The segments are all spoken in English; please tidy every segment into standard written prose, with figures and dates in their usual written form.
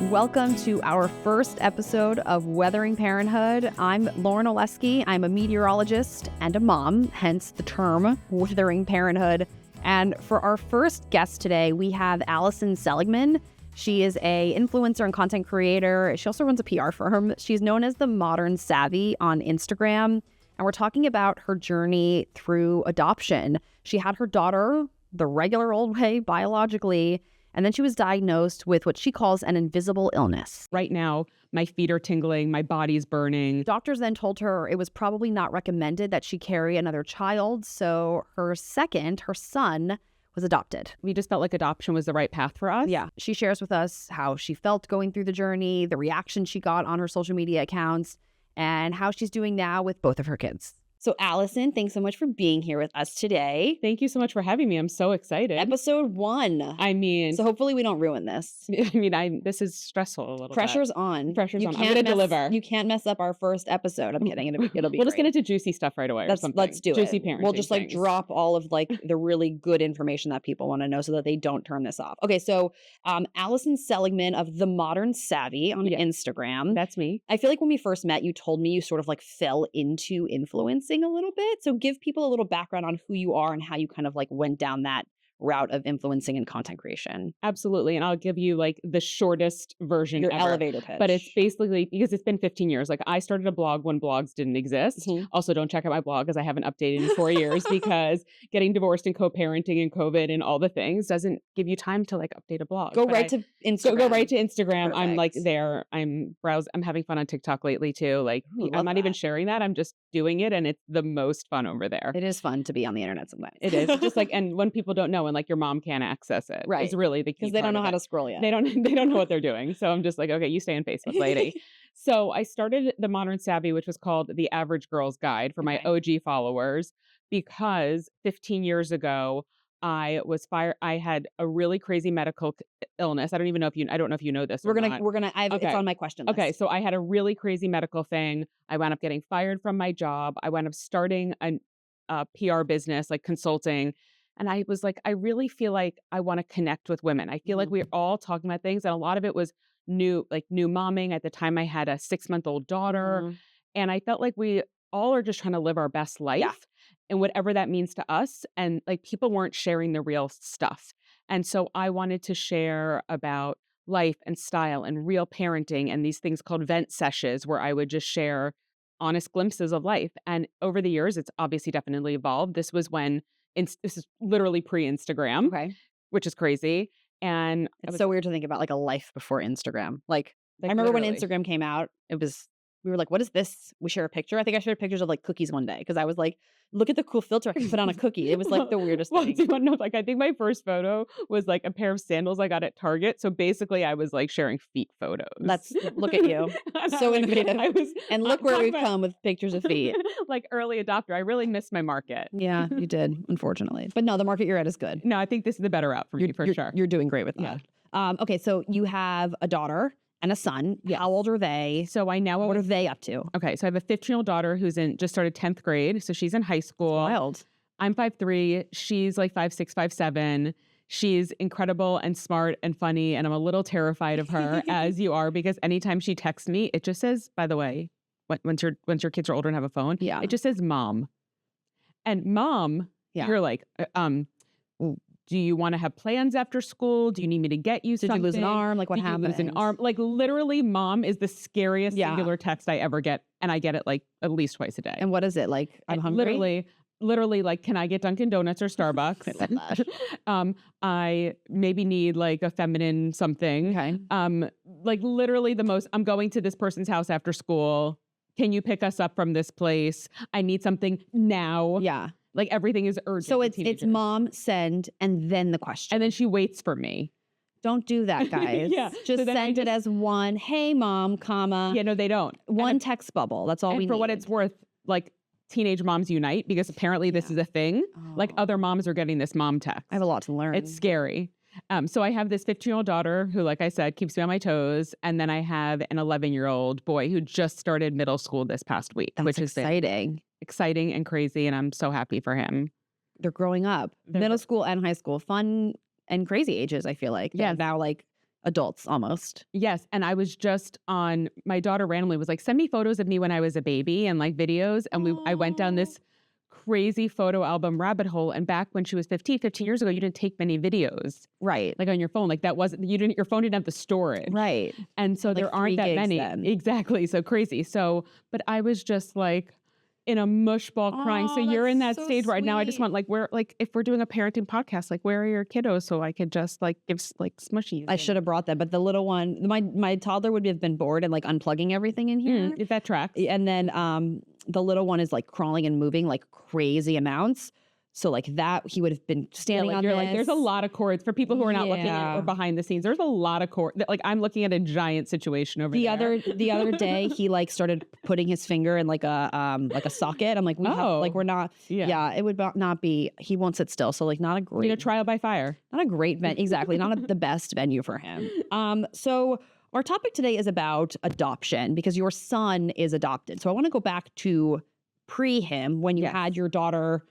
Welcome to our first episode of Weathering Parenthood. I'm Lauren Oleski. I'm a meteorologist and a mom, hence the term Weathering Parenthood. And for our first guest today, we have Alyson Seligman. She is an influencer and content creator. She also runs a PR firm. She's known as the Modern Savvy on Instagram. And we're talking about her journey through adoption. She had her daughter the regular old way, biologically, and then she was diagnosed with what she calls an invisible illness. Right now, my feet are tingling, my body's burning. Doctors then told her it was probably not recommended that she carry another child, so her son, was adopted. We just felt like adoption was the right path for us. Yeah. She shares with us how she felt going through the journey, the reaction she got on her social media accounts, and how she's doing now with both of her kids. So Alyson, thanks so much for being here with us today. Thank you so much for having me. I'm so excited. Episode 1. So hopefully we don't ruin this. This is stressful a little Pressure's bit. on. Pressure's on. I'm going to deliver. You can't mess up our first episode. I'm kidding. It'll be We'll just great. get into juicy stuff right away or something. Let's do juicy it. Parenting We'll just things. drop all of the really good information that people want to know so that they don't turn this off. Okay, so Alyson Seligman of The Modern Savvy on Instagram. That's me. I feel like when we first met, you told me you sort of fell into influencing a little bit. So give people a little background on who you are and how you kind of went down that route of influencing and content creation. Absolutely. And I'll give you the shortest version Your ever. elevator pitch. But it's basically because it's been 15 years. I started a blog when blogs didn't exist. Mm-hmm. Also, don't check out my blog because I haven't updated in 4 years because getting divorced and co-parenting and COVID and all the things doesn't give you time to update a blog. Go right to Instagram. Go right to Instagram. Perfect. I'm there. I'm having fun on TikTok lately too. I'm not even sharing that. I'm just doing it, and it's the most fun over there. It is fun to be on the internet sometimes. It is just and when people don't know and your mom can't access it, right? It's really the key because they don't know how to scroll yet. They don't know what they're doing. So I'm just okay, you stay on Facebook, lady. So I started the Modern Savvy, which was called the Average Girl's Guide for my OG followers, because 15 years ago I was fired. I had a really crazy medical illness. I don't know if you know this. It's on my question list. Okay, so I had a really crazy medical thing. I wound up getting fired from my job. I wound up starting a PR business, consulting. And I was I really feel like I want to connect with women. I feel like we're all talking about things. And a lot of it was new momming. At the time I had a 6-month-old daughter. And I felt like we all are just trying to live our best life and whatever that means to us. And people weren't sharing the real stuff. And so I wanted to share about life and style and real parenting and these things called vent sessions where I would just share honest glimpses of life. And over the years, it's obviously definitely evolved. This was when this is literally pre-Instagram, which is crazy. And it's so weird to think about a life before Instagram. I remember when Instagram came out, we were what is this? We share a picture. I think I shared pictures of cookies one day because I was look at the cool filter I can put on a cookie. It was the weirdest thing. Do you want to know? I think my first photo was a pair of sandals I got at Target. So basically I was sharing feet photos. Look at you. So innovative. And look where we've come with pictures of feet. Early adopter. I really missed my market. Yeah, you did, unfortunately. But no, the market you're at is good. No, I think this is the better route for me, for sure. You're doing great with that. Yeah. Okay, so you have a daughter and a son. Yes. How old are they? So what are they up to? Okay, so I have a 15-year-old daughter who's just started 10th grade. So she's in high school. That's wild. I'm 5'3". She's 5'6", 5'7". She's incredible and smart and funny. And I'm a little terrified of her, as you are, because anytime she texts me, it just says, by the way, once your kids are older and have a phone, it just says mom. And mom, you're do you want to have plans after school? Do you need me to get you something? Did you lose an arm? What happened? Did you lose an arm? Literally, mom is the scariest singular text I ever get. And I get it at least twice a day. And what is it? I'm hungry? Literally, can I get Dunkin' Donuts or Starbucks? I love that. I maybe need a feminine something. Okay. Literally I'm going to this person's house after school. Can you pick us up from this place? I need something now. Yeah. Everything is urgent. So it's mom, send, and then the question. And then she waits for me. Don't do that, guys. Just send it as one, hey, mom, comma. Yeah, no, they don't. One text bubble. That's all we need. For what it's worth, teenage moms unite because apparently this is a thing. Other moms are getting this mom text. I have a lot to learn. It's scary. So I have this 15-year-old daughter who, like I said, keeps me on my toes. And then I have an 11-year-old boy who just started middle school this past week. That's exciting. Exciting and crazy. And I'm so happy for him. They're growing up. Middle school and high school. Fun and crazy ages, I feel like. Yeah. Now, adults almost. Yes, and I was just on my daughter randomly was like, "Send me photos of me when I was a baby and, like, videos," and I went down Oh. this crazy photo album rabbit hole, and back when she was 15 years ago, you didn't take many videos, Right. like, on your phone, like, that wasn't you didn't your phone didn't have the storage, Right. and so Like there 3 aren't that gigs many. then. Exactly, so crazy, so but I was just, like, in a mush ball crying, so Oh, you're in that's that so stage right now, I just sweet. want, like, where like, if we're doing a parenting podcast, like, where are your kiddos so I could just, like, give like, smushies I should have brought them, but the little one, my toddler would have been bored and like unplugging everything in here. if that tracks. And then the little one is like crawling and moving like crazy amounts. So like that he would have been Yeah, standing like on you're this. like, there's a lot of cords for people who are not looking at or Yeah. behind the scenes. There's a lot of cord. Like I'm looking at a giant situation over The there. other day he like started putting his finger in like a socket. I'm like, we have like Oh, we're not yeah. yeah, it would not be he won't sit still. So like not a You know, great trial by fire. not a great venue. Exactly. The best venue for him. So our topic today is about adoption because your son is adopted. So I want to go back to pre him when you Yes. had your daughter.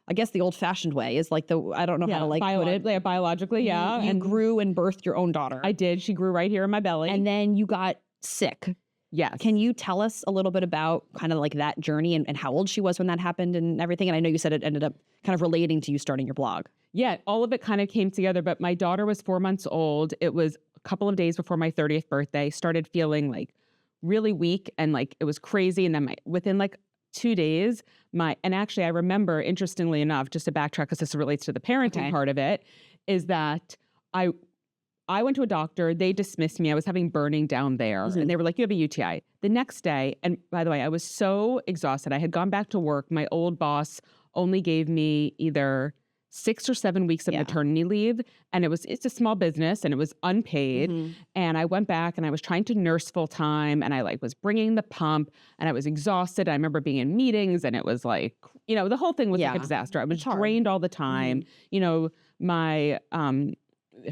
I guess the old fashioned way is like I don't know how to like put it. Biologically, yeah. You And grew and birthed your own daughter. I did. She grew right here in my belly. And then you got sick. yes. Can you tell us a little bit about kind of like that journey and how old she was when that happened and everything? And I know you said it ended up kind of relating to you starting your blog. Yeah, all of it kind of came together, but my daughter was 4 months old. It was a couple of days before my 30th birthday. Started feeling like really weak and like it was crazy. And then within like 2 days, and actually I remember, interestingly enough, just to backtrack because this relates to the parenting part of it, is that I went to a doctor. They dismissed me. I was having burning down there. And they were like, you have a UTI. The next day, and by the way, I was so exhausted. I had gone back to work. My old boss only gave me either 6 or 7 weeks of maternity leave. And it's a small business and it was unpaid. And I went back and I was trying to nurse full time and I like was bringing the pump and I was exhausted. I remember being in meetings and it was like, the whole thing was like a disaster. I was drained all the time. My,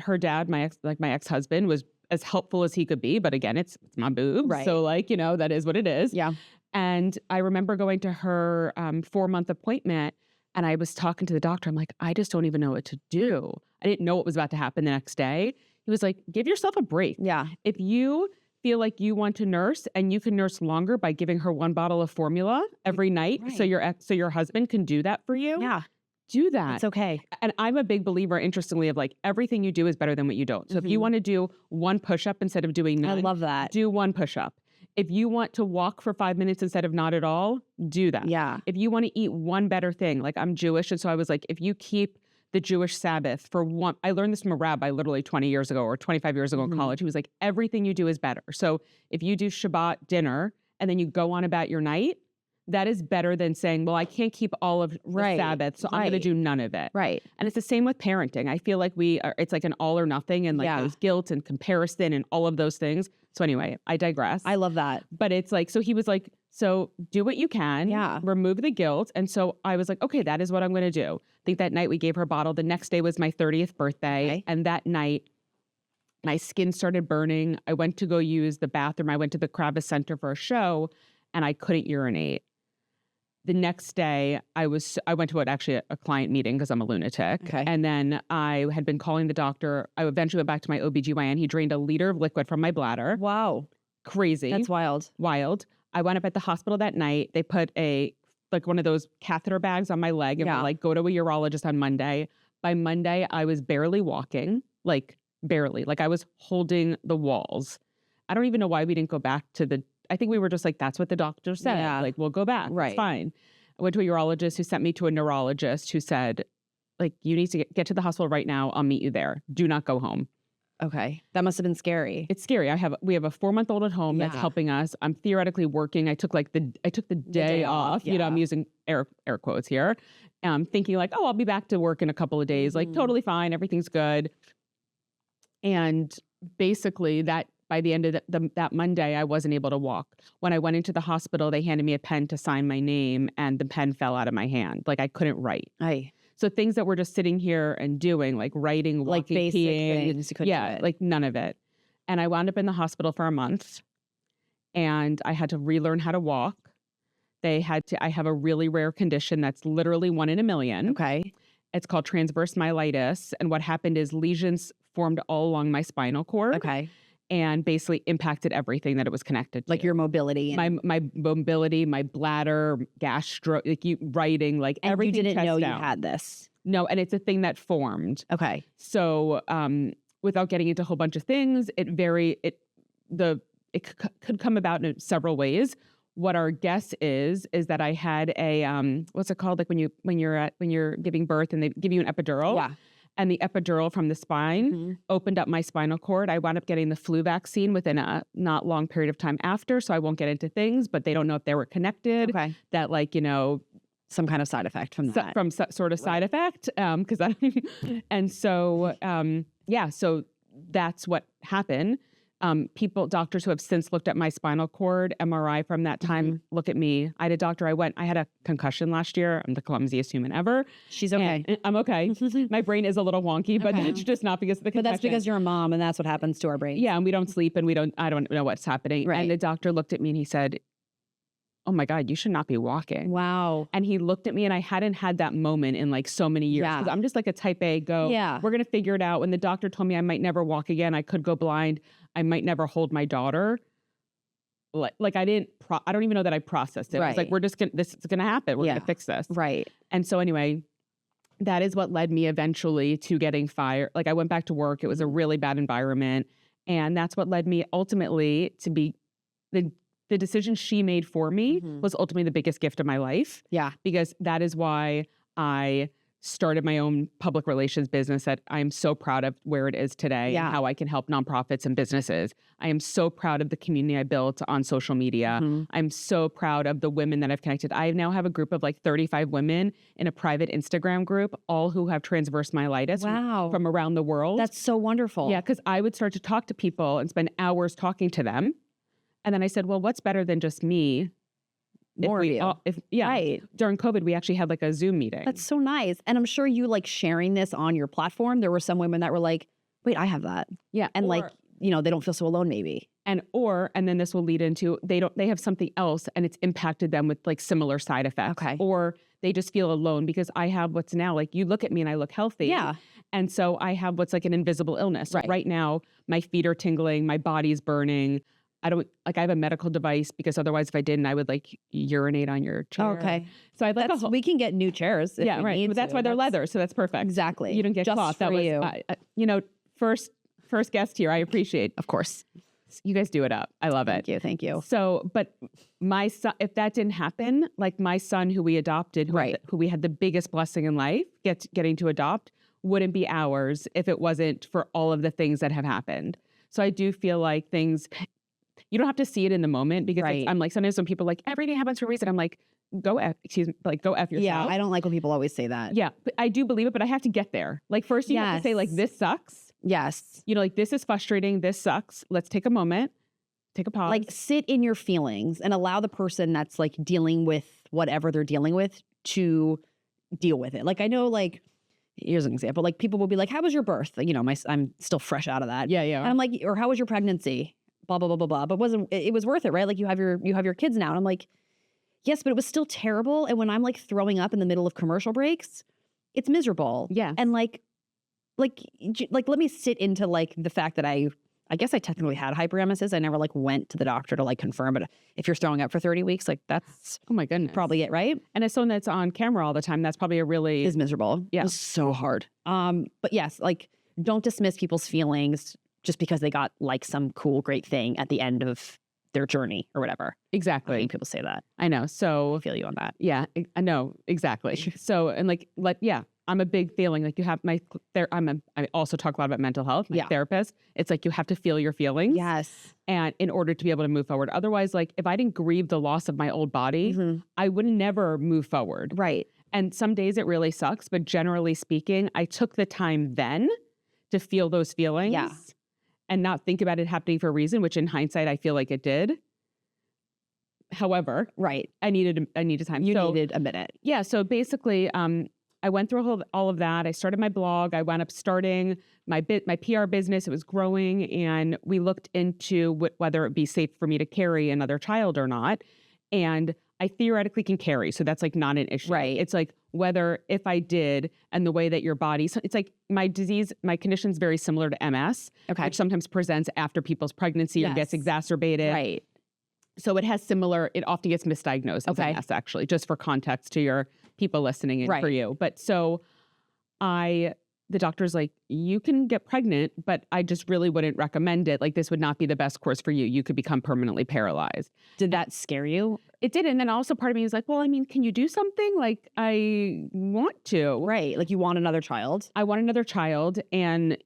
her dad, my ex-husband was as helpful as he could be, but again, it's my boobs. Right. So like, that is what it is. Yeah. And I remember going to her 4-month appointment and I was talking to the doctor. I'm like, I just don't even know what to do. I didn't know what was about to happen the next day. He was like, give yourself a break. Yeah. If you feel like you want to nurse and you can nurse longer by giving her 1 bottle of formula every night so your husband can do that for you. Yeah. Do that. It's okay. And I'm a big believer, interestingly, of like everything you do is better than what you don't. So if you want to do 1 push-up instead of doing none, I love that. do 1 push-up. If you want to walk for 5 minutes instead of not at all, do that. Yeah. If you want to eat one better thing, like I'm Jewish. And so I was like, if you keep the Jewish Sabbath for one, I learned this from a rabbi literally 20 years ago or 25 years ago in college. He was like, everything you do is better. So if you do Shabbat dinner and then you go on about your night, that is better than saying, well, I can't keep all of the Sabbath, so I'm going to do none of it. Right. And it's the same with parenting. I feel like it's like an all or nothing and like there's guilt and comparison and all of those things. So anyway, I digress. I love that. But it's like, so he was like, so do what you can, remove the guilt. And so I was like, okay, that is what I'm going to do. I think that night we gave her a bottle. The next day was my 30th birthday. Okay. And that night, my skin started burning. I went to go use the bathroom. I went to the Kravis Center for a show and I couldn't urinate. The next day, I went to a client meeting because I'm a lunatic. Okay. And then I had been calling the doctor. I eventually went back to my OBGYN. He drained a liter of liquid from my bladder. Wow. Crazy. That's wild. Wild. I went up at the hospital that night. They put one of those catheter bags on my leg and were like, go to a urologist on Monday. By Monday, I was barely walking, like barely. Like I was holding the walls. I don't even know why we didn't go back to I think we were just like, that's what the doctor said. Yeah. Like, we'll go back. Right. It's fine. I went to a urologist who sent me to a neurologist who said, like, you need to get to the hospital right now. I'll meet you there. Do not go home. Okay. That must have been scary. It's scary. We have a 4-month-old at home that's helping us. I'm theoretically working. I took the day off. Yeah. I'm using air quotes here. Thinking like, oh, I'll be back to work in a couple of days. Like totally fine. Everything's good. And basically by the end of that Monday, I wasn't able to walk. When I went into the hospital, they handed me a pen to sign my name and the pen fell out of my hand. Like I couldn't write. So things that we're just sitting here and doing, like writing, walking, like basic peeing, things, you couldn't do it. like none of it. And I wound up in the hospital for a month and I had to relearn how to walk. I have a really rare condition that's literally 1 in a million. Okay. It's called transverse myelitis. And what happened is lesions formed all along my spinal cord. Okay. And basically impacted everything that it was connected to. Like your mobility. And my mobility, my bladder, gastro, like writing, like and everything. You didn't know down. You had this. No, and it's a thing that formed. Okay. So without getting into a whole bunch of things, it could come about in several ways. What our guess is that I had a what's it called? Like when you're giving birth and they give you an epidural. Yeah. And the epidural from the spine opened up my spinal cord. I wound up getting the flu vaccine within a not long period of time after. So I won't get into things, but they don't know if they were connected. Okay. That some kind of side effect from that. From sort of side effect. And so, so that's what happened. Doctors who have since looked at my spinal cord MRI from that time, look at me. I had a doctor, I had a concussion last year. I'm the clumsiest human ever. She's okay. And I'm okay. My brain is a little wonky, but that's just not because of the concussion. But that's because you're a mom and that's what happens to our brains. Yeah. And we don't sleep and I don't know what's happening. Right. And the doctor looked at me and he said, oh my God, you should not be walking. Wow. And he looked at me and I hadn't had that moment in like so many years. Because I'm just like a type A we're going to figure it out. When the doctor told me I might never walk again, I could go blind, I might never hold my daughter. Like I don't even know that I processed it. Right. It's like, this is going to happen. We're going to fix this. Right. And so anyway, that is what led me eventually to getting fired. Like I went back to work. It was a really bad environment. And that's what led me ultimately to be the decision she made for me was ultimately the biggest gift of my life. Yeah. Because that is why I started my own public relations business that I'm so proud of where it is today and how I can help nonprofits and businesses. I am so proud of the community I built on social media. I'm so proud of the women that I've connected. I now have a group of like 35 women in a private Instagram group, all who have transverse myelitis from around the world. That's so wonderful. Yeah, because I would start to talk to people and spend hours talking to them. And then I said, well, what's better than just me? More of you. Right. During COVID, we actually had like a Zoom meeting. That's so nice. And I'm sure you like sharing this on your platform. There were some women that were like, wait, I have that. Yeah. And they don't feel so alone maybe. And then this will lead into, they have something else and it's impacted them with like similar side effects. Okay. Or they just feel alone because I have what's now like, you look at me and I look healthy. Yeah. And so I have what's like an invisible illness. Right now, my feet are tingling, my body's burning. I have a medical device because otherwise if I didn't, I would like urinate on your chair. Okay. So I'd like we can get new chairs. If we need But that's why they're leather. So that's perfect. Exactly. You don't get just cloth. For that was, first guest here. I appreciate. Of course. You guys do it up. I love it. Thank you. So, but my son, if that didn't happen, like my son who we adopted, who we had the biggest blessing in life, getting to adopt, wouldn't be ours if it wasn't for all of the things that have happened. So I do feel like you don't have to see it in the moment because I'm like, sometimes when people are like, everything happens for a reason, I'm like, go F yourself. Yeah, I don't like when people always say that. Yeah, but I do believe it, but I have to get there. Like first you have to say like, this sucks. Yes. Like this is frustrating. This sucks. Let's take a moment, take a pause. Like sit in your feelings and allow the person that's like dealing with whatever they're dealing with to deal with it. Like I know like, here's an example. Like people will be like, how was your birth? Like, I'm still fresh out of that. Yeah. And I'm like, or how was your pregnancy? Blah, blah, blah, blah, blah. But it was worth it, right? Like you have your kids now. And I'm like, yes, but it was still terrible. And when I'm like throwing up in the middle of commercial breaks, it's miserable. Yeah. And like, let me sit into like the fact that I guess I technically had hyperemesis. I never like went to the doctor to like confirm. But if you're throwing up for 30 weeks, like that's oh my goodness, probably it, right? And as someone that's on camera all the time, that's probably is miserable. Yeah, it's so hard. But yes, like don't dismiss people's feelings just because they got like some cool, great thing at the end of their journey or whatever. Exactly. I hate people say that. I know. So I feel you on that. Yeah, I know exactly. So and like I'm a big feeling like you have I also talk a lot about mental health. My therapist. It's like you have to feel your feelings. Yes. And in order to be able to move forward. Otherwise, like if I didn't grieve the loss of my old body, I would never move forward. Right. And some days it really sucks, but generally speaking, I took the time then to feel those feelings. Yeah. And not think about it happening for a reason, which in hindsight, I feel like it did. However, I needed time. You needed a minute. Yeah. So basically, I went through all of that. I started my blog. I wound up starting my PR business. It was growing, and we looked into whether it be safe for me to carry another child or not. And I theoretically can carry. So that's like not an issue. Right. It's like whether if I did and the way that your body, so it's like my condition is very similar to MS, Okay. which sometimes presents after people's pregnancy or gets Yes. exacerbated. Right. So it often gets misdiagnosed as MS actually, just for context to your people listening and for you. But so the doctor's like, you can get pregnant, but I just really wouldn't recommend it. Like, this would not be the best course for you. You could become permanently paralyzed. Did that scare you? It did. And then also part of me was like, well, I mean, can you do something? Like, I want to. Right. Like you want another child. I want another child. And,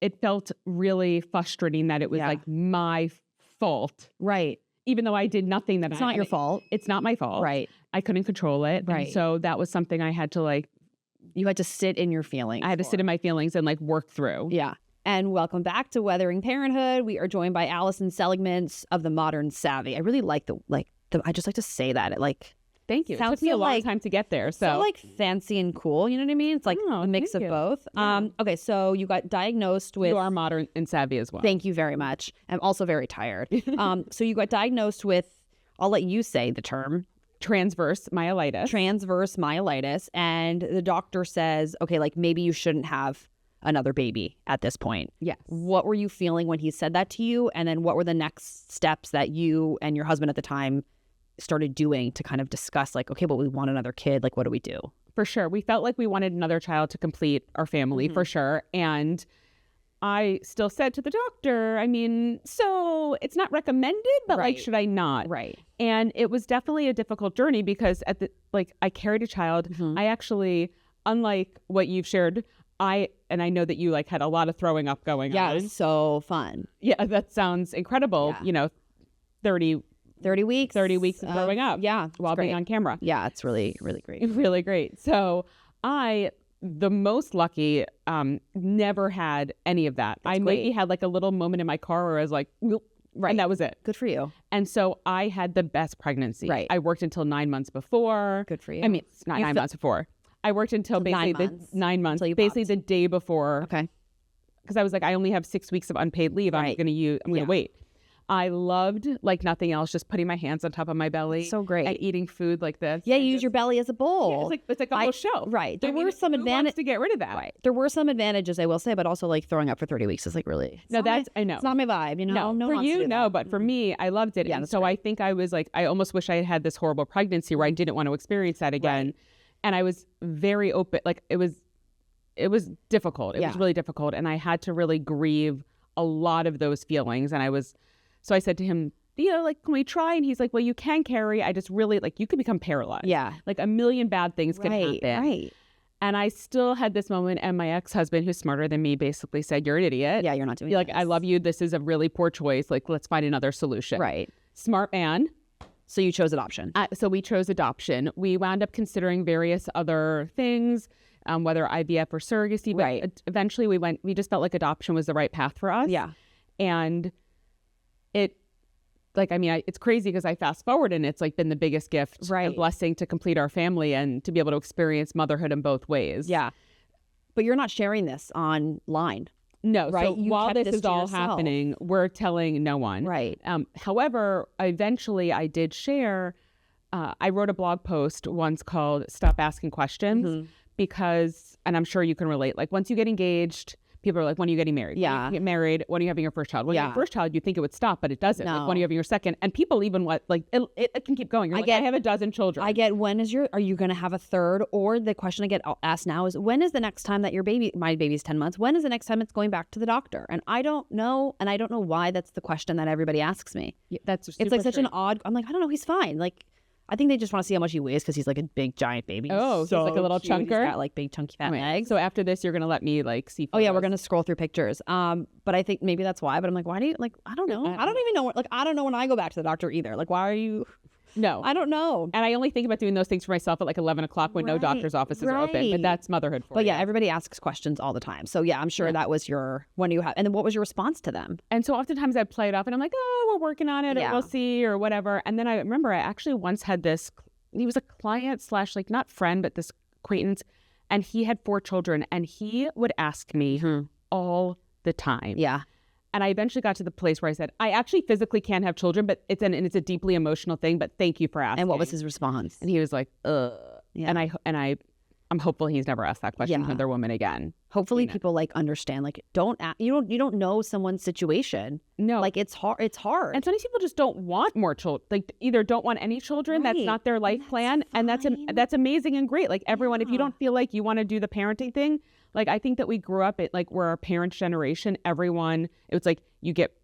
it felt really frustrating that it was like my fault. Right. Even though I did nothing It's not your fault. It's not my fault. Right. I couldn't control it. Right. And so that was something I had to you had to sit in your feelings. I had to sit in my feelings and work through. Yeah. And welcome back to Weathering Parenthood. We are joined by Alyson Seligman of the Modern Savvy. I really like I just like to say that. Thank you. It sounds took me a so long time to get there. So fancy and cool. You know what I mean? It's like a mix of both. Yeah. Okay. So you got diagnosed with. You are modern and savvy as well. Thank you very much. I'm also very tired. So you got diagnosed with, I'll let you say the term. Transverse myelitis. And the doctor says, okay, maybe you shouldn't have another baby at this point. Yes. What were you feeling when he said that to you? And then what were the next steps that you and your husband at the time started doing to kind of discuss okay, but we want another kid. What do we do? For sure. We felt like we wanted another child to complete our family for sure. And I still said to the doctor, I mean, so it's not recommended, but should I not? Right. And it was definitely a difficult journey because I carried a child. I actually, unlike what you've shared, I know that you had a lot of throwing up going on. Yeah, it was so fun. Yeah, that sounds incredible. Yeah. 30 weeks. 30 weeks of throwing up. Yeah. While being on camera. Yeah, it's really, really great. Really great. So the most lucky, never had any of that. That's I great. maybe had a little moment in my car where I was like, right. And that was it. Good for you. And so I had the best pregnancy. Right. I worked until 9 months before. Good for you. I mean, it's not 9 months before. I worked until basically 9 months, basically the day before. Okay. Because I was like, I only have 6 weeks of unpaid leave. Right. I'm going to wait. I loved, like nothing else, just putting my hands on top of my belly. So great. And eating food like this. Yeah, you use your belly as a bowl. Yeah, it's like a whole show. Right. There were some advantages to get rid of that. Right. There were some advantages, I will say, but also throwing up for 30 weeks is really. I know. It's not my vibe, No for one you, wants to do no, that. but for me, I loved it. Yeah, And that's so great. I think I was I almost wish I had this horrible pregnancy where I didn't want to experience that again. Right. And I was very open. It was difficult. It was Yeah. really difficult. And I had to really grieve a lot of those feelings. And so I said to him, can we try? And he's like, well, you can carry. I just really, you could become paralyzed. Yeah. A million bad things could happen. Right. And I still had this moment, and my ex-husband, who's smarter than me, basically said, you're an idiot. Yeah, you're not doing You're this. I love you. This is a really poor choice. Let's find another solution. Right. Smart man. So you chose adoption. So we chose adoption. We wound up considering various other things, whether IVF or surrogacy. But Right. eventually we just felt like adoption was the right path for us. Yeah. And it's crazy because I fast forward and it's been the biggest gift and blessing to complete our family and to be able to experience motherhood in both ways. Yeah. But you're not sharing this online. No. Right. So You while kept this this is to all yourself. happening, we're telling no one. Right. However, eventually I did share, I wrote a blog post once called Stop Asking Questions because, and I'm sure you can relate, once you get engaged, people are like, when are you getting married? Yeah. When you get married, when are you having your first child? When you have your first child, you think it would stop, but it doesn't. No. When are you having your second? And people even it can keep going. I have a dozen children. I get, are you going to have a third? Or the question I get asked now is, when is the next time that my baby's 10 months, when is the next time it's going back to the doctor? And I don't know. And I don't know why that's the question that everybody asks me. Yeah, that's it's such an odd, I'm I don't know, he's fine. I think they just want to see how much he weighs because he's a big, giant baby. Oh, so he's a little cute. chunker? He's got big, chunky, fat legs. So after this, you're going to let me see photos. Oh, yeah, we're going to scroll through pictures. But I think maybe that's why. But I'm why do you, I don't know. I don't even know. I don't know when I go back to the doctor either. Why are you... No. I don't know. And I only think about doing those things for myself at 11 o'clock when no doctor's offices are open. But that's motherhood for you. But yeah, everybody asks questions all the time. So yeah, I'm sure that was when you have, and then what was your response to them? And so oftentimes I'd play it off and I'm like, oh, we're working on it or we'll see or whatever. And then I remember I actually once had he was a client / not friend, but this acquaintance. And he had 4 children and he would ask me all the time. Yeah. And I eventually got to the place where I said, I actually physically can't have children, but it's a deeply emotional thing, but thank you for asking. And what was his response? And he was like, ugh. Yeah. And I'm hopeful he's never asked that question to another woman again. Hopefully people like understand, like, you don't know someone's situation. No. Like it's hard. And sometimes people just don't want more children. Like either don't want any children. Right. That's not their life plan. And that's amazing and great. Like everyone, if you don't feel like you want to do the parenting thing, like I think that we grew up at like we're our parents' generation. Everyone, it was like you get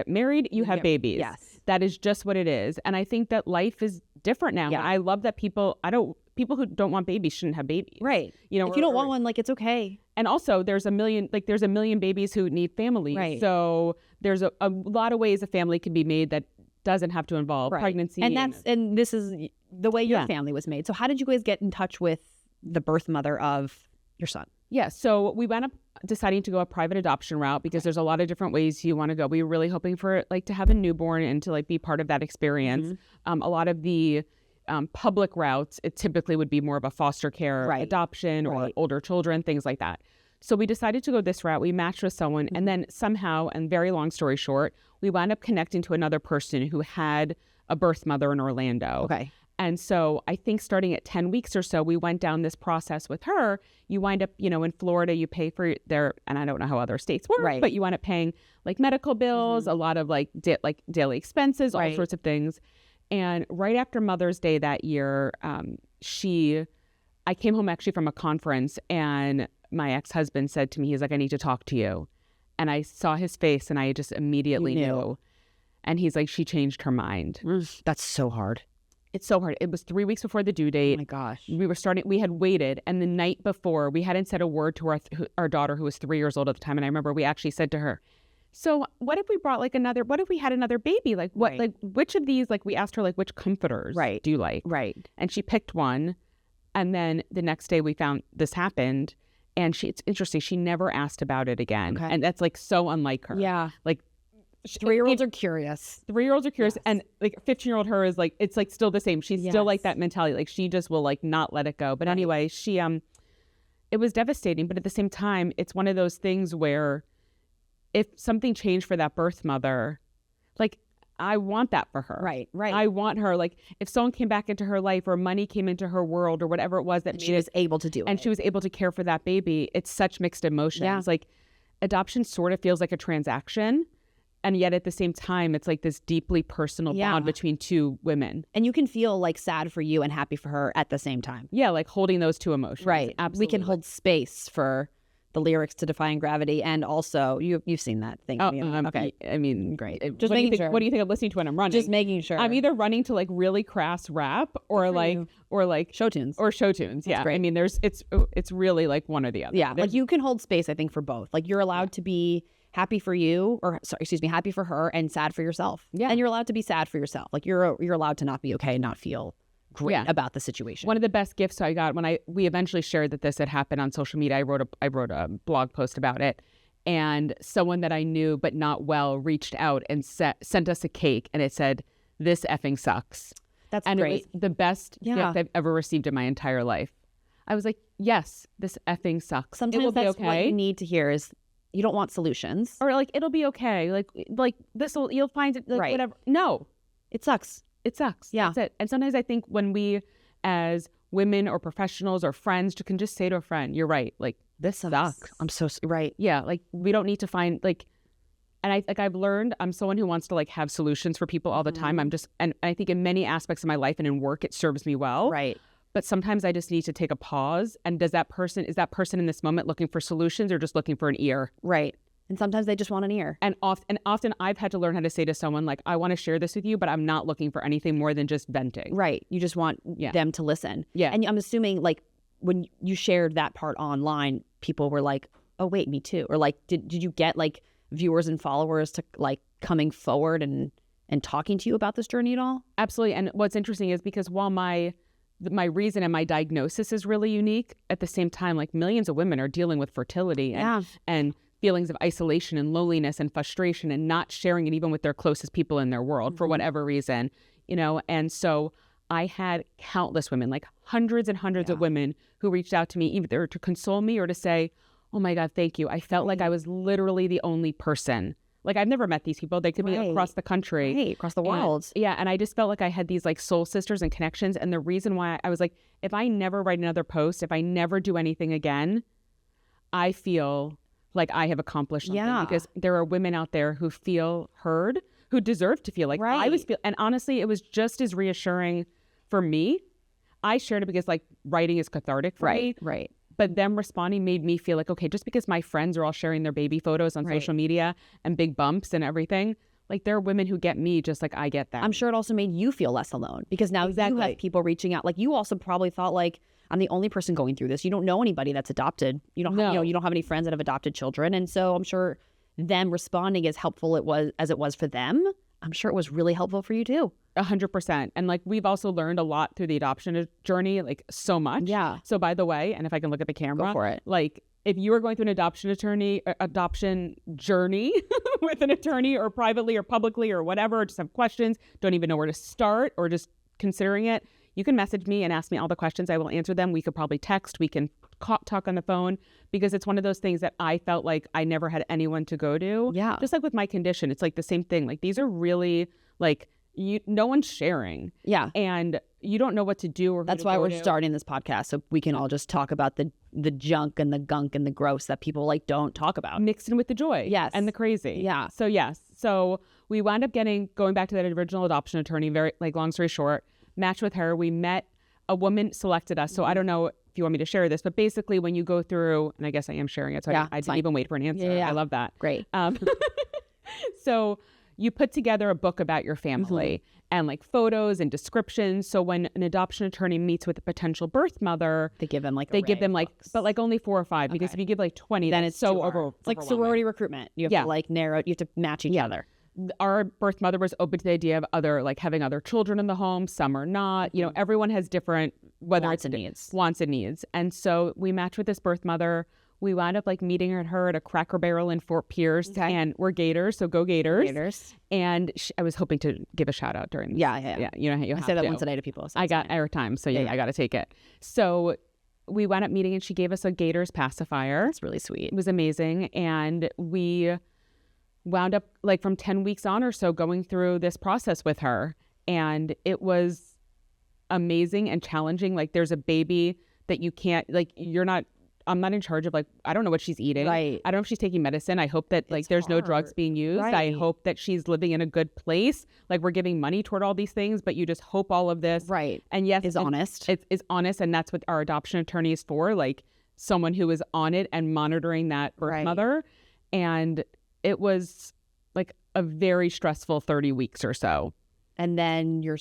married, you have babies. Yes. That is just what it is. And I think that life is different now. Yeah. I love that people who don't want babies shouldn't have babies. Right. You know, if you don't want one, like it's okay. And also there's a million babies who need families. Right. So there's a lot of ways a family can be made that doesn't have to involve pregnancy. And this is the way your family was made. So how did you guys get in touch with the birth mother of your son? Yeah. So we wound up deciding to go a private adoption route because there's a lot of different ways you want to go. We were really hoping for like to have a newborn and to like be part of that experience. A lot of the public routes, it typically would be more of a foster care adoption or older children, things like that. So we decided to go this route. We matched with someone and then somehow, and very long story short, we wound up connecting to another person who had a birth mother in Orlando. Okay. And so I think starting at 10 weeks or so, we went down this process with her. You wind up, in Florida, you pay for and I don't know how other states work, but you wind up paying like medical bills, a lot of like daily expenses, all sorts of things. And right after Mother's Day that year, I came home actually from a conference and my ex-husband said to me, he's like, I need to talk to you. And I saw his face and I just immediately knew. And he's like, she changed her mind. That's so hard. It's so hard. It was 3 weeks before the due date. Oh my gosh. We had waited. And the night before, we hadn't said a word to our daughter who was 3 years old at the time. And I remember we actually said to her, so what if we what if we had another baby? Like what, like which of these, like we asked her, like which comforters do you like? Right. And she picked one. And then the next day we found this happened. And it's interesting. She never asked about it again. Okay. And that's like so unlike her. Yeah. Like 3-year-olds are curious. 3-year-olds are curious. Yes. And like 15-year-old her is like, it's like still the same. She's still like that mentality. Like she just will like not let it go. But anyway, it was devastating. But at the same time, it's one of those things where if something changed for that birth mother, like I want that for her. Right. I want her, like if someone came back into her life or money came into her world or whatever it was that she was able to do it. And she was able to care for that baby. It's such mixed emotions. Yeah. Like adoption sort of feels like a transaction. And yet at the same time, it's like this deeply personal bond between two women. And you can feel like sad for you and happy for her at the same time. Yeah, like holding those two emotions. Right. Absolutely. We can hold space for the lyrics to Defying Gravity, and also you've seen that thing. Okay. I mean, great. Just making sure. What do you think I'm listening to when I'm running? Just making sure. I'm either running to like really crass rap or like show tunes. Yeah. Great. I mean, it's really like one or the other. Yeah. Like you can hold space, I think, for both. Like you're allowed to be happy for you, happy for her and sad for yourself. Yeah. And you're allowed to be sad for yourself. Like you're allowed to not be okay and not feel great about the situation. One of the best gifts I got when we eventually shared that this had happened on social media, I wrote a blog post about it, and someone that I knew but not well reached out and sent us a cake, and it said, "This effing sucks." That's great. And it was the best gift I've ever received in my entire life. I was like, yes, this effing sucks. Sometimes that's what you need to hear is you don't want solutions. Or like, it'll be okay. Like you'll find it, like, whatever. No, it sucks. It sucks. Yeah. That's it. And sometimes I think when we as women or professionals or friends can just say to a friend, you're right. Like this sucks. I'm so right. Yeah. Like we don't need to find like, and I've learned I'm someone who wants to like have solutions for people all the time. And I think in many aspects of my life and in work, it serves me well. Right. But sometimes I just need to take a pause. And is that person in this moment looking for solutions or just looking for an ear? Right. And sometimes they just want an ear. And often I've had to learn how to say to someone, like, I want to share this with you, but I'm not looking for anything more than just venting. Right. You just want them to listen. Yeah. And I'm assuming, like, when you shared that part online, people were like, oh, wait, me too. Or, like, did you get, like, viewers and followers to, like, coming forward and talking to you about this journey at all? Absolutely. And what's interesting is because while my reason and my diagnosis is really unique, at the same time, like, millions of women are dealing with fertility and feelings of isolation and loneliness and frustration and not sharing it even with their closest people in their world for whatever reason, and so I had countless women, like hundreds and hundreds of women who reached out to me either to console me or to say, oh my God, thank you. I felt like I was literally the only person Like I've never met these people. They could be across the country. Right, across the world. And I just felt like I had these like soul sisters and connections. And the reason why I was like, if I never write another post, if I never do anything again, I feel like I have accomplished something because there are women out there who feel heard, who deserve to feel like I was and honestly, it was just as reassuring for me. I shared it because like writing is cathartic for me. Right. But them responding made me feel like, okay, just because my friends are all sharing their baby photos on social media and big bumps and everything, like there are women who get me just like I get them. I'm sure it also made you feel less alone because now you have people reaching out. Like you also probably thought like, I'm the only person going through this. You don't know anybody that's adopted. You don't have, you don't have any friends that have adopted children. And so I'm sure them responding as helpful as it was for them, I'm sure it was really helpful for you too. 100%. And like we've also learned a lot through the adoption journey, like so much. Yeah. So by the way, and if I can look at the camera, go for it. Like if you are going through an adoption journey with an attorney or privately or publicly or whatever, or just have questions, don't even know where to start or just considering it, you can message me and ask me all the questions. I will answer them. We could probably text. We can talk on the phone because it's one of those things that I felt like I never had anyone to go to. Yeah. Just like with my condition, it's like the same thing. Like these are really like no one's sharing. Yeah. And you don't know what to do or that's why we're starting this podcast so we can all just talk about the junk and the gunk and the gross that people like don't talk about. Mixed in with the joy. Yes. And the crazy. Yeah. So yes. So we wound up going back to that original adoption attorney, very like long story short, matched with her. We met a woman selected us. So I don't know if you want me to share this, but basically when you go through, and I guess I am sharing it. So I didn't even wait for an answer. Yeah. I love that. Great. So you put together a book about your family and like photos and descriptions. So when an adoption attorney meets with a potential birth mother, they give them like but like only 4 or 5 because if you give like 20, then it's so it's like sorority recruitment. You have to like narrow it. You have to match each other. Our birth mother was open to the idea of like having other children in the home. Some are not. You know, everyone has different wants and needs. And so we matched with this birth mother. We wound up like meeting her at a Cracker Barrel in Fort Pierce, and we're Gators, so go Gators. And I was hoping to give a shout out during this. Yeah. You know, I say that once a day to people. So I got airtime, so I got to take it. So we wound up meeting, and she gave us a Gators pacifier. That's really sweet. It was amazing, and we wound up like from 10 weeks on or so going through this process with her, and it was amazing and challenging. Like there's a baby that you can't I'm not in charge of like, I don't know what she's eating. Right. I don't know if she's taking medicine. I hope that like there's no drugs being used. Right. I hope that she's living in a good place. Like we're giving money toward all these things, but you just hope all of this. Right. And yes, is honest. It's honest. And that's what our adoption attorney is for. Like someone who is on it and monitoring that birth mother. And it was like a very stressful 30 weeks or so. And then your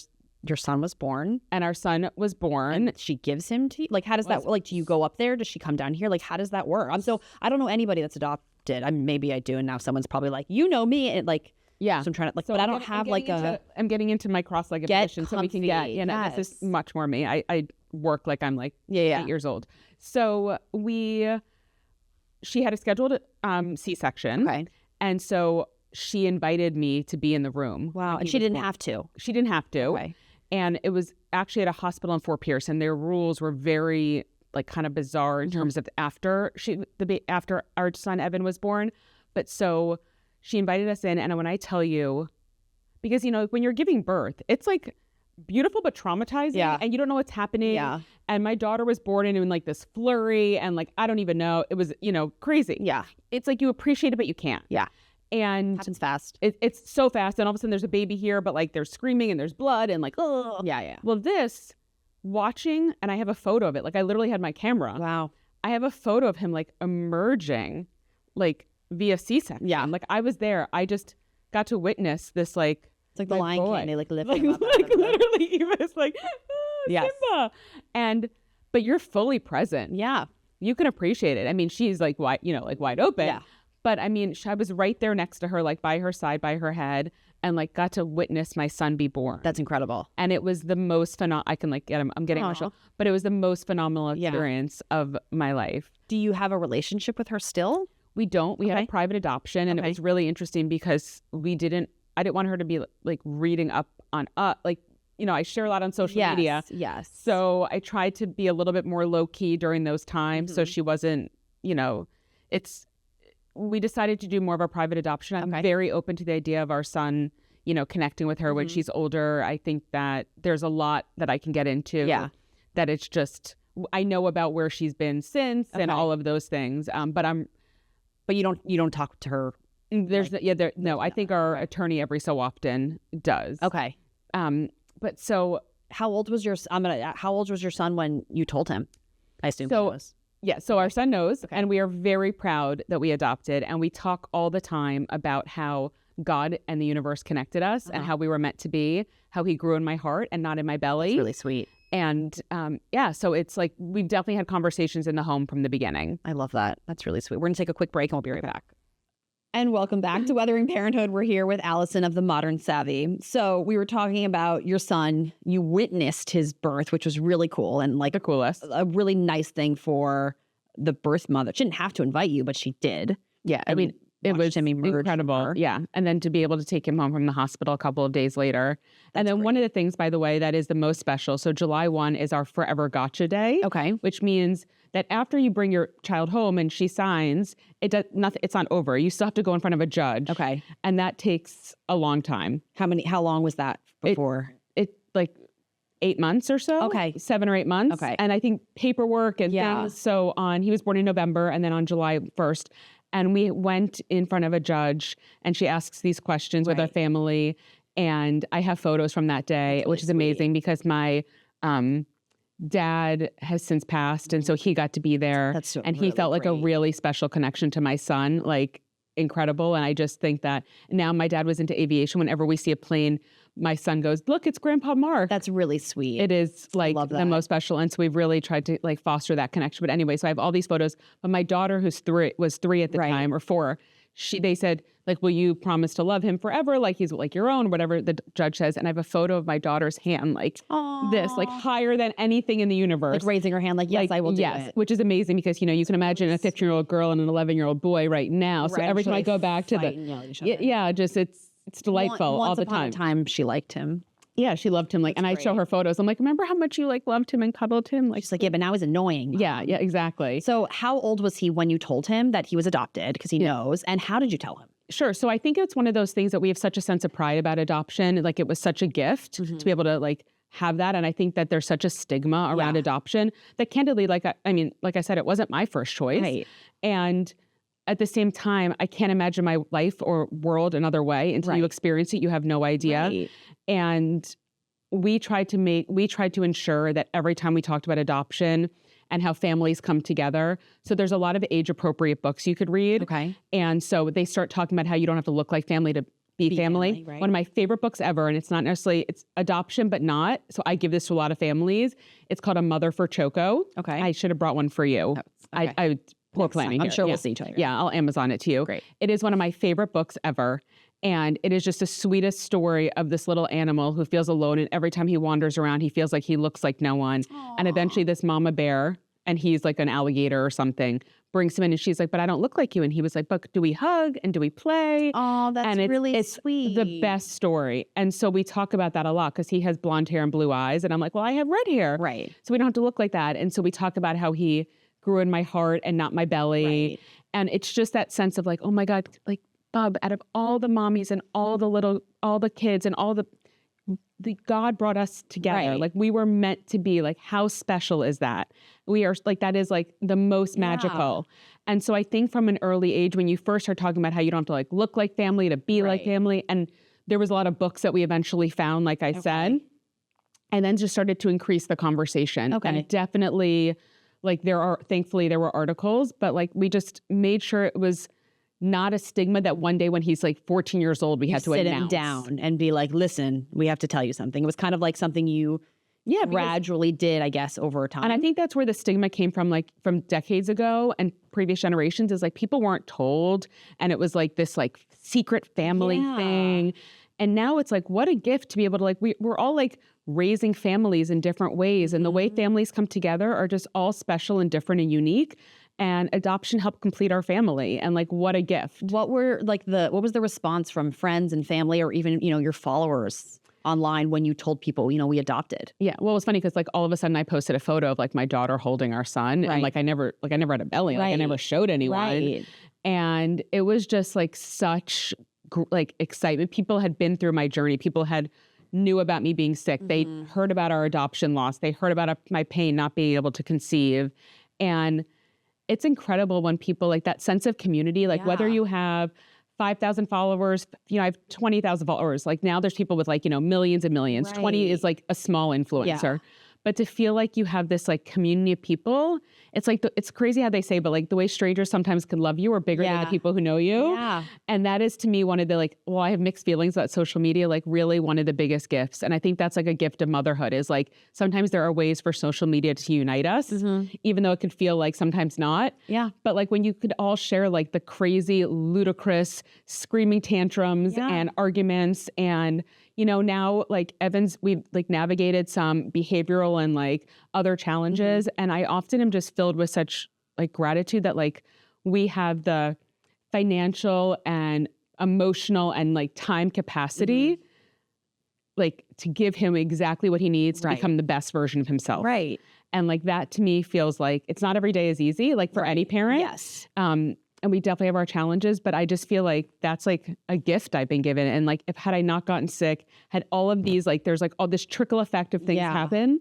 son was born. And our son was born. And she gives him to you? Like, how does that, like, do you go up there? Does she come down here? Like, how does that work? I don't know anybody that's adopted. Maybe I do. And now someone's probably like, you know me. And like, yeah. So I'm trying to, like, but I don't have like I'm getting into my cross-legged position so we can get, this is much more me. I work like I'm like 8 years old. So she had a scheduled C-section. Okay. And so she invited me to be in the room. Wow. And she didn't have to. She didn't have to. Okay. And it was actually at a hospital in Fort Pierce, and their rules were very like kind of bizarre in terms of after our son Evan was born. But so she invited us in, and when I tell you, because when you're giving birth, it's like beautiful but traumatizing, and you don't know what's happening. Yeah. And my daughter was born in like this flurry, and like I don't even know. It was crazy. Yeah. It's like you appreciate it, but you can't. Yeah. And happens fast. It's so fast, and all of a sudden there's a baby here, but like there's screaming and there's blood and like Yeah. Well, this watching, and I have a photo of it. Like I literally had my camera. Wow. I have a photo of him like emerging, like via C-section. Yeah. Like I was there. I just got to witness this like. It's like the Lion King. They like lift him up. Like literally, Eva's like Simba, but you're fully present. Yeah. You can appreciate it. I mean, she's like wide open. Yeah. But I mean, I was right there next to her, like by her side, by her head, and like got to witness my son be born. That's incredible. And it was the most phenomenal. I can like get him. I'm getting emotional, but it was the most phenomenal experience of my life. Do you have a relationship with her still? We don't. We had a private adoption, and it was really interesting because I didn't want her to be like reading up on I share a lot on social media. Yes. So I tried to be a little bit more low key during those times, so she wasn't. we decided to do more of a private adoption. I'm very open to the idea of our son, connecting with her when she's older. I think that there's a lot that I can get into. Yeah. That it's just, I know about where she's been since and all of those things. But you don't talk to her. I think our attorney every so often does. Okay. But so how old was your son when you told him? I assume he was. Yeah, so our son knows, and we are very proud that we adopted, and we talk all the time about how God and the universe connected us and how we were meant to be, how he grew in my heart and not in my belly. That's really sweet. And so it's like we've definitely had conversations in the home from the beginning. I love that. That's really sweet. We're going to take a quick break and we'll be right back. And welcome back to Weathering Parenthood. We're here with Alyson of The Modern Savvy. So we were talking about your son. You witnessed his birth, which was really cool and like the coolest. A really nice thing for the birth mother. She didn't have to invite you, but she did. Yeah, I mean, it was incredible. Yeah. And then to be able to take him home from the hospital a couple of days later. And then one of the things, by the way, that is the most special. So July 1 is our Forever Gotcha Day. Okay. Which means that after you bring your child home and she signs, it's not over. You still have to go in front of a judge. Okay. And that takes a long time. How long was that before? It like 8 months or so. Okay. 7 or 8 months. Okay. And I think paperwork and things. So he was born in November and then on July 1st. And we went in front of a judge and she asks these questions with our family. And I have photos from that day, which is amazing because my dad has since passed. And so he got to be there. And he felt like a really special connection to my son, like incredible. And I just think that now my dad was into aviation. Whenever we see a plane, my son goes, look, it's Grandpa Mark. That's really sweet. It is like the most special. And so we've really tried to like foster that connection. But anyway, so I have all these photos. But my daughter, who's was 3 at the time or 4, they said, like, will you promise to love him forever? Like he's like your own, whatever the judge says. And I have a photo of my daughter's hand, like this, like higher than anything in the universe. Like raising her hand, like, yes, I will do it. Which is amazing because, you can imagine a 15-year-old girl and an 11-year-old boy right now. So every time I go back to it's delightful all the time. Once upon a time, she liked him. Yeah, she loved him. And I show her photos. I'm like, remember how much you loved him and cuddled him? Like, she's like, yeah, but now he's annoying. Yeah, exactly. So how old was he when you told him that he was adopted? Because he knows. And how did you tell him? Sure. So I think it's one of those things that we have such a sense of pride about adoption. Like it was such a gift to be able to have that. And I think that there's such a stigma around adoption that candidly, like I said, it wasn't my first choice. Right. And at the same time, I can't imagine my life or world another way until you experience it. You have no idea. Right. And we tried to ensure that every time we talked about adoption and how families come together. So there's a lot of age appropriate books you could read. Okay. And so they start talking about how you don't have to look like family to be family. Right. One of my favorite books ever, and it's not necessarily, it's adoption, but not. So I give this to a lot of families. It's called A Mother for Choco. Okay. I should have brought one for you. Okay. Poor planning I'm here. sure we'll see each other. Yeah, I'll Amazon it to you. Great. It is one of my favorite books ever. And it is just the sweetest story of this little animal who feels alone. And every time he wanders around, he feels like he looks like no one. Aww. And eventually this mama bear, and he's like an alligator or something, brings him in and she's like, but I don't look like you. And he was like, but do we hug and do we play? Oh, that's really sweet. The best story. And so we talk about that a lot because he has blonde hair and blue eyes. And I'm like, well, I have red hair. Right. So we don't have to look like that. And so we talk about how he grew in my heart and not my belly. Right. And it's just that sense of like, oh my God, like Bub, out of all the mommies and all the kids and all the God brought us together. Right. Like we were meant to be. Like how special is that? We are like, that is like the most magical. And so I think from an early age, when you first start talking about how you don't have to like look like family to be like family. And there was a lot of books that we eventually found, like I said, and then just started to increase the conversation. Okay. And definitely like thankfully there were articles, but like we just made sure it was not a stigma that one day when he's like 14 years old, we had to sit announce. him down and be like, listen, we have to tell you something. It was kind of like something you gradually did, I guess, over time. And I think that's where the stigma came from, like from decades ago and previous generations, is like people weren't told. And it was like this like secret family thing. And now it's like, what a gift to be able to like, we're all like raising families in different ways. And the way families come together are just all special and different and unique. And adoption helped complete our family. And like, what a gift. What was the response from friends and family or even, your followers online when you told people, we adopted? Yeah. Well, it was funny because like all of a sudden I posted a photo of like my daughter holding our son. And like I never had a belly. Like I never showed anyone. Right. And it was just like such like excitement. People had been through my journey. People had knew about me being sick. They heard about our adoption loss. They heard about my pain, not being able to conceive. And it's incredible when people like that sense of community, like whether you have 5,000 followers, I have 20,000 followers. Like now there's people with like, millions and millions. Right. 20 is like a small influencer. But to feel like you have this like community of people, it's like, it's crazy how they say, but like the way strangers sometimes can love you are bigger than the people who know you. Yeah. And that is to me one of the like, well, I have mixed feelings about social media, like really one of the biggest gifts. And I think that's like a gift of motherhood is like, sometimes there are ways for social media to unite us, even though it could feel like sometimes not. Yeah. But like when you could all share like the crazy, ludicrous, screaming tantrums and arguments and now like we've like navigated some behavioral and like other challenges. And I often am just filled with such like gratitude that like we have the financial and emotional and like time capacity like to give him exactly what he needs to become the best version of himself. Right. And like that to me feels like it's not every day is easy, like for any parent. Yes. And we definitely have our challenges, but I just feel like that's like a gift I've been given. And like, had I not gotten sick, had all of these, like, there's like all this trickle effect of things happen.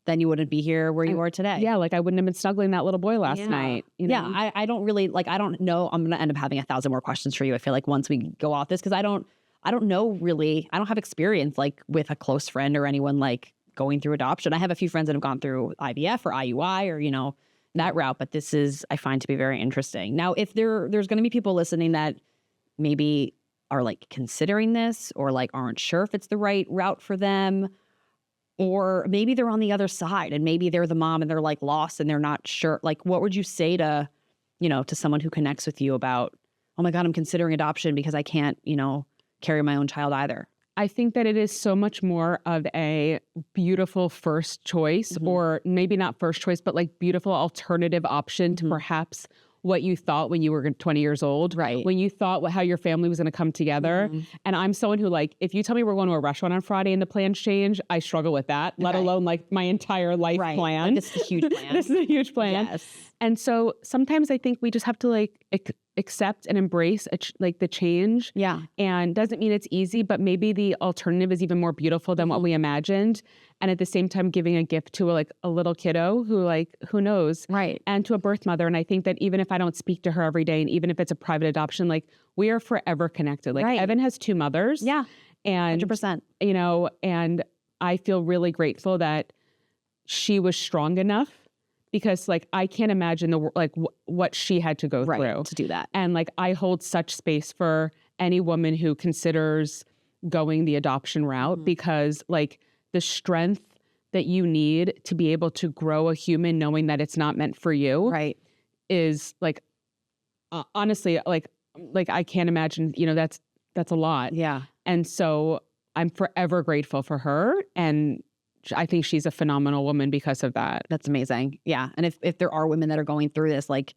Then you wouldn't be here where you are today. Yeah. Like I wouldn't have been snuggling that little boy last night. Yeah. I don't really like, I don't know. I'm going to end up having 1,000 more questions for you. I feel like once we go off this, cause I don't know really, I don't have experience like with a close friend or anyone like going through adoption. I have a few friends that have gone through IVF or IUI or, that route, but this is, I find to be very interesting. Now, if there's going to be people listening that maybe are like considering this or like aren't sure if it's the right route for them, or maybe they're on the other side and maybe they're the mom and they're like lost and they're not sure, like what would you say to, to someone who connects with you about, oh my God, I'm considering adoption because I can't, carry my own child either? I think that it is so much more of a beautiful first choice, or maybe not first choice, but like beautiful alternative option to perhaps what you thought when you were 20 years old. Right. When you thought how your family was going to come together. And I'm someone who like, if you tell me we're going to a restaurant on Friday and the plans change, I struggle with that, let alone like my entire life plan. Like, this is a huge plan. This is a huge plan. Yes. And so sometimes I think we just have to like accept and embrace like the change. Yeah. And doesn't mean it's easy, but maybe the alternative is even more beautiful than what we imagined. And at the same time, giving a gift to a little kiddo who knows. Right. And to a birth mother. And I think that even if I don't speak to her every day, and even if it's a private adoption, like we are forever connected. Like Evan has 2 mothers. Yeah. And 100%. And I feel really grateful that she was strong enough, because like I can't imagine what she had to go through to do that. And like I hold such space for any woman who considers going the adoption route, because like the strength that you need to be able to grow a human knowing that it's not meant for you is like honestly like I can't imagine, that's a lot. Yeah. And so I'm forever grateful for her, and I think she's a phenomenal woman because of that. That's amazing. Yeah. And if there are women that are going through this, like,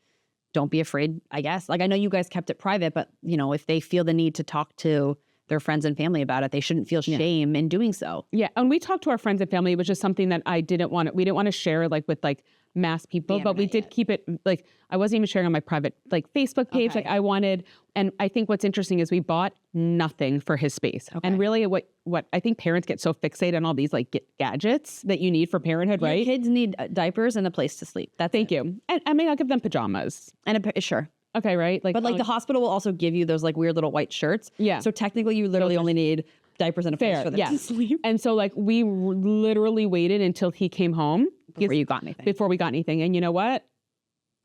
don't be afraid, I guess. Like, I know you guys kept it private, but, if they feel the need to talk to their friends and family about it, they shouldn't feel shame in doing so. Yeah. And we talked to our friends and family, which is something that we didn't want to share like with like mass people, but we did keep it like, I wasn't even sharing on my private like Facebook page. Okay. Like I wanted, and I think what's interesting is we bought nothing for his space. Okay. And really what I think parents get so fixated on all these like gadgets that you need for parenthood, right? Kids need diapers and a place to sleep. Thank you. And I mean, I'll give them pajamas. And sure. Okay, right? But like the hospital will also give you those like weird little white shirts. Yeah. So technically you literally only need diapers and a place for them to sleep. And so like we literally waited until he came home. Before you got anything. Before we got anything. And you know what?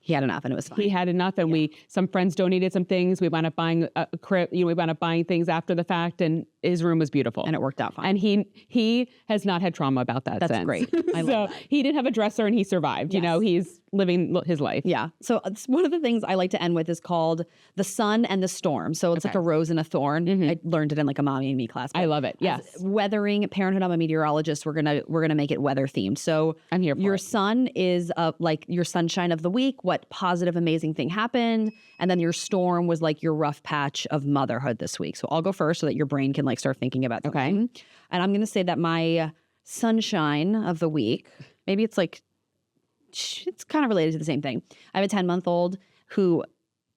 He had enough and it was fine. He had enough, and some friends donated some things. We wound up buying a crib, we wound up buying things after the fact, and his room was beautiful. And it worked out fine. And he has not had trauma about that since. That's great. I love that. He didn't have a dresser and he survived. Yes. He's living his life. Yeah. So one of the things I like to end with is called The Sun and the Storm. So it's like a rose and a thorn. I learned it in like a Mommy and Me class. I love it. Yes. Weathering Parenthood. I'm a meteorologist. We're gonna make it weather themed. So I'm here for your it. sun is like your sunshine of the week. What positive, amazing thing happened, and then your storm was like your rough patch of motherhood this week. So I'll go first so that your brain can like start thinking about something. Okay. And I'm gonna say that my sunshine of the week, maybe it's like, it's kind of related to the same thing. I have a 10-month-old who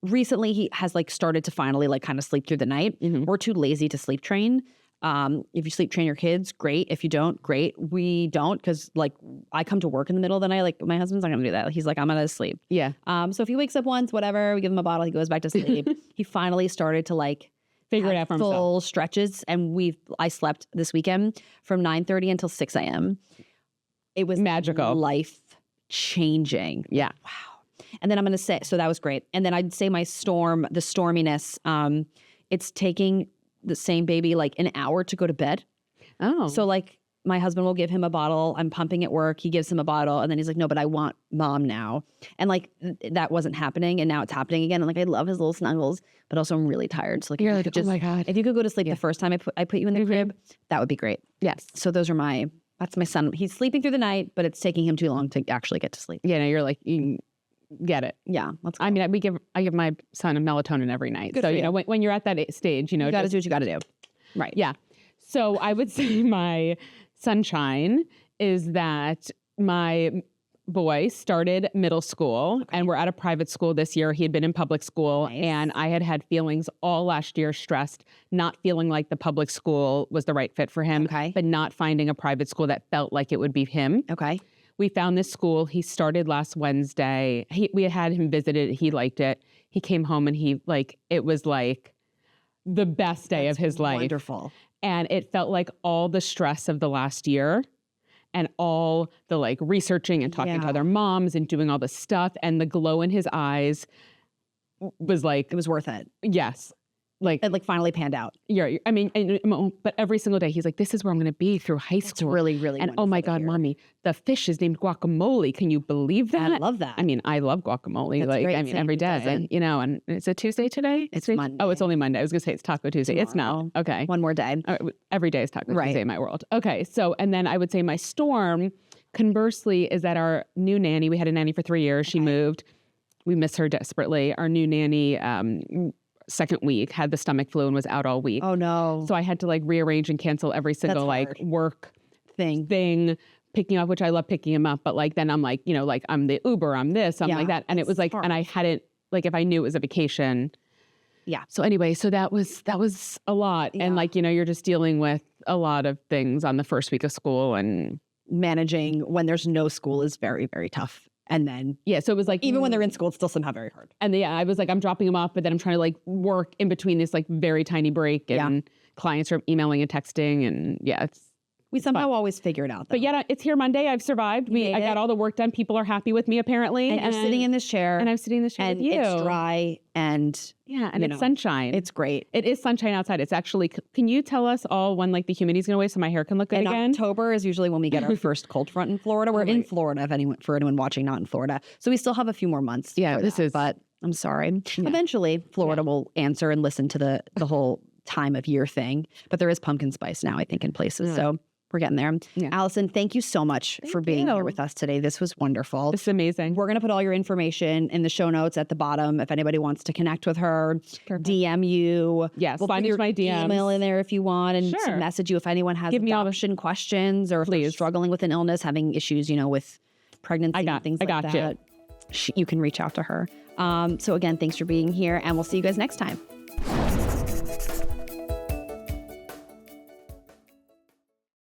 recently he has like started to finally like kind of sleep through the night. We're too lazy to sleep train. If you sleep train your kids, great. If you don't, great. We don't, because like I come to work in the middle of the night. Like my husband's not gonna do that. He's like, I'm gonna sleep. Yeah. So if he wakes up once, whatever, we give him a bottle, he goes back to sleep. He finally started to like Figure it have out for himself. full stretches, and I slept this weekend from 9:30 until 6 a.m. It was Magical. life changing. Yeah. Wow. And then I'm going to say, so that was great. And then I'd say the storminess, it's taking the same baby like an hour to go to bed. Oh. So like my husband will give him a bottle. I'm pumping at work. He gives him a bottle. And then he's like, no, but I want mom now. And like that wasn't happening. And now it's happening again. And like, I love his little snuggles, but also I'm really tired. So like, You're if you like, could just, oh my God. if you could go to sleep the first time I put you in the crib, that would be great. Yes. So those are that's my son. He's sleeping through the night, but it's taking him too long to actually get to sleep. Yeah, no, you're like, you get it. Yeah. Let's go. I mean, I give my son a melatonin every night. Good so, for you know, when you're at that stage, you know. You got to do what you got to do. Right. Yeah. So I would say my sunshine is that my boy started middle school and we're at a private school this year. He had been in public school and I had feelings all last year, stressed, not feeling like the public school was the right fit for him, but not finding a private school that felt like it would be him. Okay. We found this school. He started last Wednesday. We had him visited. He liked it. He came home and it was like the best day of his life. Wonderful. And it felt like all the stress of the last year and all the like researching and talking to other moms and doing all the stuff and the glow in his eyes was like, it was worth it. Yes. Like It like finally panned out. Yeah. I mean, but every single day he's like, this is where I'm going to be through high school. It's really, really And oh my God, mommy, the fish is named guacamole. Can you believe that? I love that. I mean, I love guacamole. That's like, great. I mean, Same. every day. Same. And, you know, and it's a Tuesday today? It's Monday. Oh, it's only Monday. I was going to say it's Taco Tuesday. It's Tomorrow. not. Okay. One more day. Every day is Taco Tuesday in my world. Okay. So, and then I would say my storm, conversely, is that our new nanny, we had a nanny for 3 years. She moved. We miss her desperately. Our new nanny, second week, had the stomach flu and was out all week. Oh no. So I had to like rearrange and cancel every single like work thing, picking up, which I love picking him up. But like, then I'm like, you know, like I'm the Uber, I'm this, I'm like that. And it was like, and I hadn't, like if I knew it was a vacation. Yeah. So anyway, so that was a lot. And like, you know, you're just dealing with a lot of things on the first week of school and managing when there's no school is very, very tough. And then, so it was like, even when they're in school, it's still somehow very hard. And I was like, I'm dropping them off, but then I'm trying to like work in between this like very tiny break and clients are emailing and texting. And we somehow always figure it out. Though. But yet it's here Monday. I've survived. I got all the work done. People are happy with me apparently. And you're sitting in this chair. And I'm sitting in this chair and with you. It's dry and and it's sunshine. It's great. It is sunshine outside. It's actually, can you tell us all when like the humidity's going away so my hair can look good again? October is usually when we get our first cold front in Florida. We're in Florida for anyone watching not in Florida. So we still have a few more months. But I'm sorry. Eventually Florida will answer and listen to the whole time of year thing. But there is pumpkin spice now, I think, in places. So we're getting there. Alyson, thank you so much for being here with us today. This was wonderful. This is amazing. We're going to put all your information in the show notes at the bottom. If anybody wants to connect with her, DM you. Yes, we'll find put your my DMs. Email in there if you want and message you if anyone has adoption questions or if they're struggling with an illness, having issues, you know, with pregnancy and things like that. You can reach out to her. So again, thanks for being here and we'll see you guys next time.